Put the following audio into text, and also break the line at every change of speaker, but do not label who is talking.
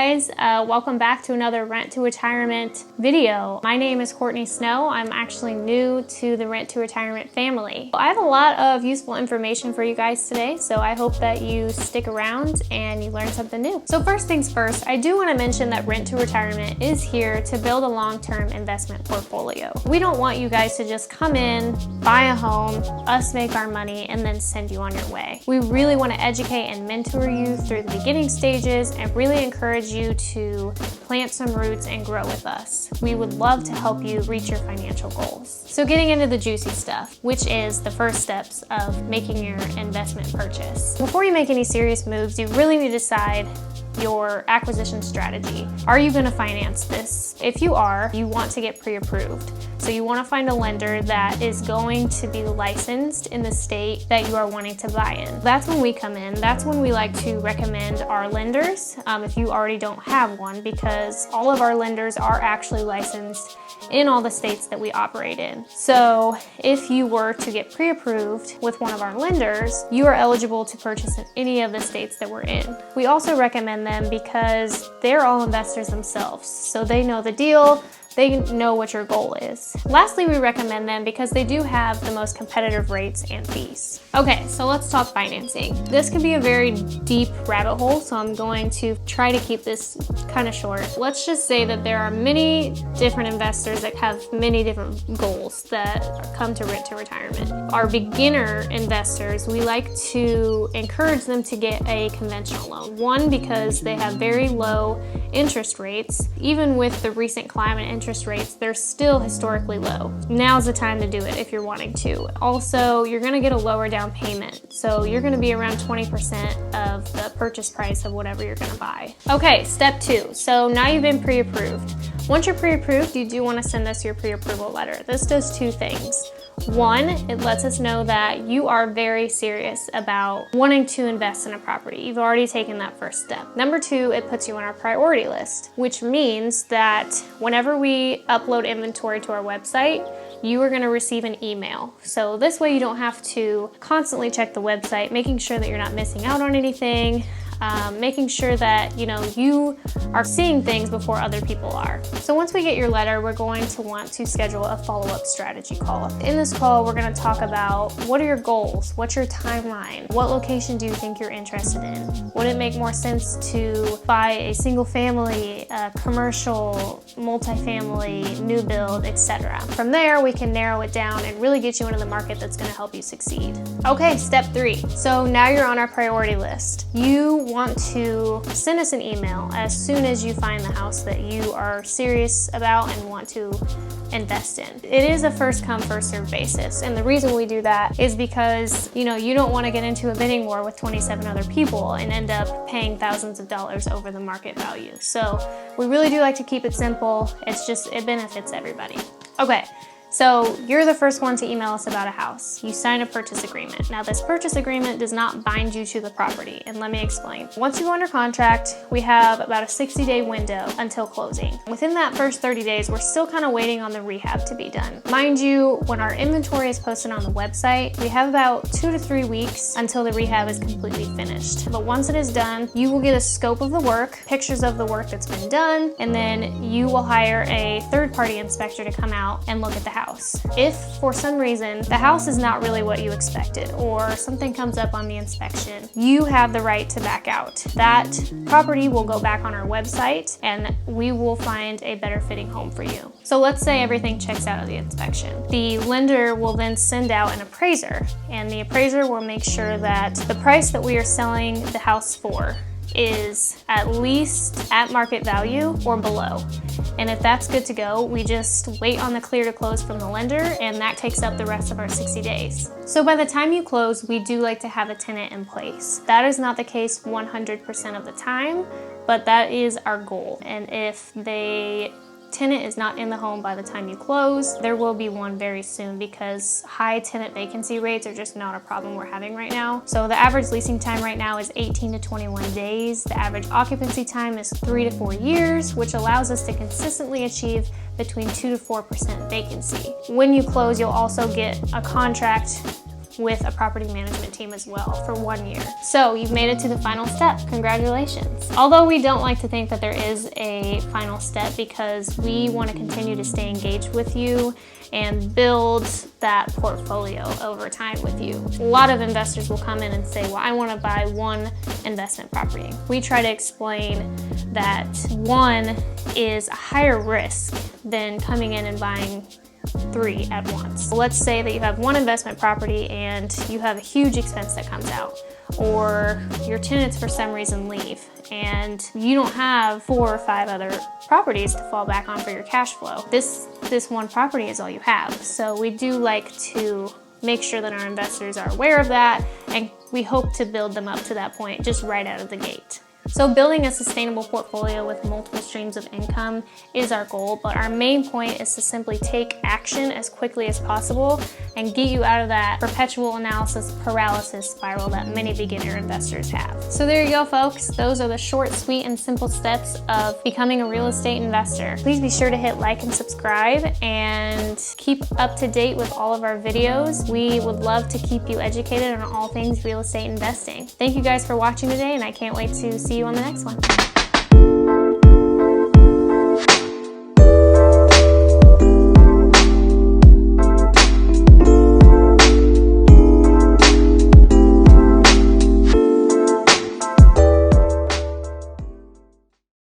guys, welcome back to another Rent to Retirement video. My name is Courtney Snow. I'm actually new to the Rent to Retirement family. I have a lot of useful information for you guys today, so I hope that you stick around and you learn something new. So first things first, I do want to mention that Rent to Retirement is here to build a long-term investment portfolio. We don't want you guys to just come in, buy a home, us make our money, and then send you on your way. We really want to educate and mentor you through the beginning stages and really encourage you to plant some roots and grow with us. We would love to help you reach your financial goals. So getting into the juicy stuff, which is the first steps of making your investment purchase. Before you make any serious moves, you really need to decide your acquisition strategy. Are you going to finance this? If you are, you want to get pre-approved. So you want to find a lender that is going to be licensed in the state that you are wanting to buy in. That's when we come in. That's when we like to recommend our lenders if you already don't have one, because all of our lenders are actually licensed in all the states that we operate in. So if you were to get pre-approved with one of our lenders, you are eligible to purchase in any of the states that we're in. We also recommend them because they're all investors themselves, so they know the deal. They know what your goal is. Lastly, we recommend them because they do have the most competitive rates and fees. Okay, so let's talk financing. This can be a very deep rabbit hole, so I'm going to try to keep this kind of short. Let's just say that there are many different investors that have many different goals that come to Rent to Retirement. Our beginner investors, we like to encourage them to get a conventional loan. One, because they have very low interest rates. Even with the recent climate interest rates, they're still historically low. Now's the time to do it if you're wanting to. Also, you're going to get a lower down payment, so you're going to be around 20% of the purchase price of whatever you're going to buy. Okay, step 2. So now you've been pre-approved. Once you're pre-approved, you do want to send us your pre-approval letter. This does 2 things. One, it lets us know that you are very serious about wanting to invest in a property. You've already taken that first step. Number 2, it puts you on our priority list, which means that whenever we upload inventory to our website, you are going to receive an email. So this way you don't have to constantly check the website, making sure that you're not missing out on anything, making sure that you are seeing things before other people are. So once we get your letter, we're going to want to schedule a follow-up strategy call. In this call, we're going to talk about what are your goals, what's your timeline, what location do you think you're interested in, would it make more sense to buy a single family, commercial, multifamily, new build, etc. From there, we can narrow it down and really get you into the market that's going to help you succeed. Okay, step 3. So now you're on our priority list. You want to send us an email as soon as you find the house that you are serious about and want to invest in. It is a first come, first served basis, and the reason we do that is because you don't want to get into a bidding war with 27 other people and end up paying thousands of dollars over the market value. So we really do like to keep it simple. It benefits everybody. Okay. So you're the first one to email us about a house. You sign a purchase agreement. Now this purchase agreement does not bind you to the property, and let me explain. Once you go under contract, we have about a 60-day window until closing. Within that first 30 days, we're still kind of waiting on the rehab to be done. Mind you, when our inventory is posted on the website, we have about 2 to 3 weeks until the rehab is completely finished. But once it is done, you will get a scope of the work, pictures of the work that's been done, and then you will hire a third-party inspector to come out and look at the house. If for some reason the house is not really what you expected or something comes up on the inspection, you have the right to back out. That property will go back on our website and we will find a better fitting home for you. So let's say everything checks out of the inspection. The lender will then send out an appraiser, and the appraiser will make sure that the price that we are selling the house for is at least at market value or below. And if that's good to go, we just wait on the clear to close from the lender, and that takes up the rest of our 60 days. So by the time you close, we do like to have a tenant in place. That is not the case 100% of the time, but that is our goal. And if the tenant is not in the home by the time you close, there will be one very soon, because high tenant vacancy rates are just not a problem we're having right now. So the average leasing time right now is 18 to 21 days. The average occupancy time is 3 to 4 years, which allows us to consistently achieve between 2 to 4% vacancy. When you close, you'll also get a contract with a property management team as well for 1 year. So you've made it to the final step. Congratulations. Although we don't like to think that there is a final step, because we want to continue to stay engaged with you and build that portfolio over time with you. A lot of investors will come in and say, well, I want to buy one investment property. We try to explain that one is a higher risk than coming in and buying 3 at once. Let's say that you have one investment property and you have a huge expense that comes out, or your tenants for some reason leave and you don't have 4 or 5 other properties to fall back on for your cash flow. This one property is all you have. So we do like to make sure that our investors are aware of that, and we hope to build them up to that point just right out of the gate. So building a sustainable portfolio with multiple streams of income is our goal, but our main point is to simply take action as quickly as possible and get you out of that perpetual analysis paralysis spiral that many beginner investors have. So there you go, folks. Those are the short, sweet, and simple steps of becoming a real estate investor. Please be sure to hit like and subscribe and keep up to date with all of our videos. We would love to keep you educated on all things real estate investing. Thank you guys for watching today, and I can't wait to see you on the next one.